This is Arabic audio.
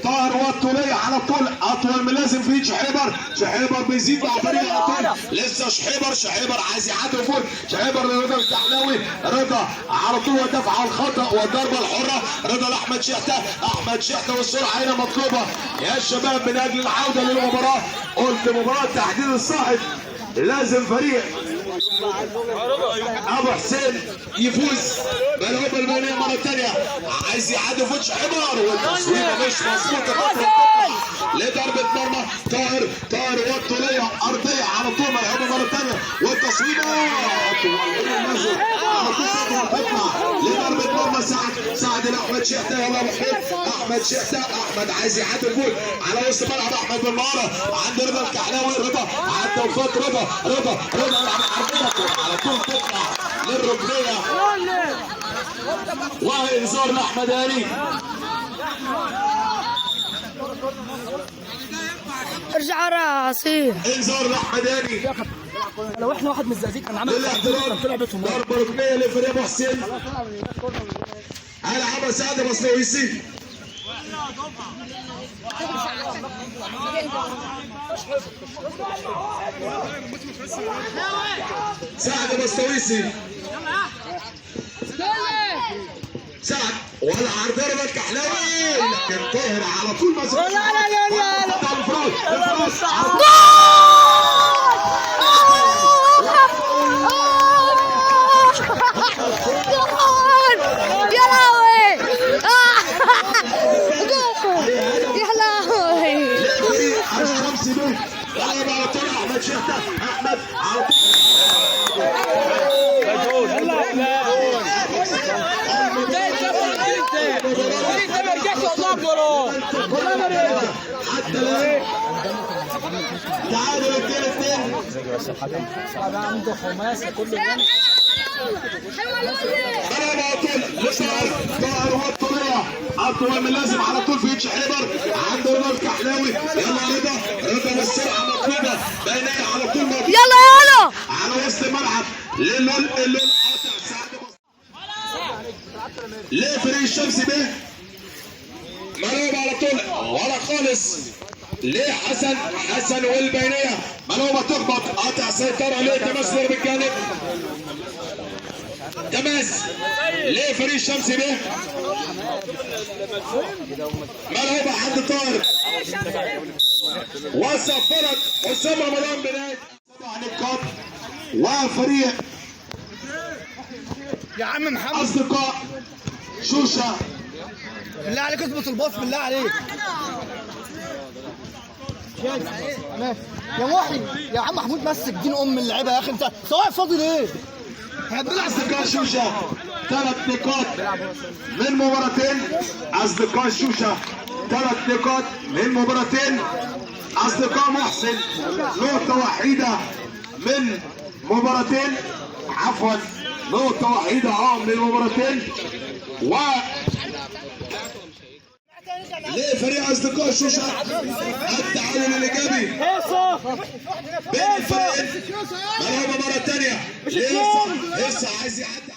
طاهر والطولية على طول اطول من لازم في شحيبر بيزيد مع فريق على طول. لسه شحيبر عايز يعدي فوق. شحيبر لرضا الكحلاوي. رضا على طول ودفع على الخطا والضربه الحره. رضا لاحمد شحته والسرعه هنا مطلوبه يا شباب من اجل العوده للمباراه. قلت مباراه تحديد الصاعد لازم فريق ابو حسين يفوز. ملعوبه البينيه مره ثانيه عايز يعدي فوق شحيبر والتصويبه مش مظبوطه لضربه مرمى. طاهر والطوليه ارضيه على طول ملعوبه مره ثانيه والتصويبه على طول تطلع لضربه مرمى. سعد لاحمد شحته. يلا احمد شحته. احمد عايز يعدي فوق على وسط ملعب. احمد بالمهاره عند رضا الكحلاوي. رضا عدى وفات. رضا على طول تطلع للركنيه وانذار لاحمد هاني. ارجع راسي. انذار لاحمد هاني. لو احنا واحد من الزقازيق كان عمل لعبتهم ضربه ركنيه لفريق ابو حسين. هيلعبها سعد بسطويسي. سعد بسطويسي. سعد ولا عرض ضربه الكحلاوي لكن طاهر على طول مسك. احمد شحته. احمد على تعادل 2-2. عنده حماسه كل يوم. طاهر والطولية اطول من لازم على طول في شحيبر عند رضا الكحلاوي. يلا رضا بالسرعه مطلوبه بينيه على طول مطلوبة. يلا على وسط الملعب اللون قاطع. سعد ليه فريق الشمس به ملعوب على طول ولا خالص. ليه حسن والبينيه ملعوبه تخبط قاطع سيطره عليه. تماس بالجانب. تماس ليه فريق الشمس به ملعوبه عند طاهر وصفرت اسامه رمضان بنهايه 7 نقاط. وفريق يا عم محمد اصدقاء شوشه بالله عليك اظبط الباص بالله عليك. يا محي يا عم محمود مسك دين اللعيبه يا اخي. انت سواء فاضي ليه؟ اصدقاء شوشه 3 نقاط من مباراتين. اصدقاء شوشه 3 نقاط من مباراتين. اصدقاء محسن نقطه وحيده من مباراتين. عفوا نقطه وحيده من المباراتين. و ليه فريق اصدقاء شوشه التعادل الايجابي بين الفريقين. ملعوبه مره ثانيه. لسه عايز يعدي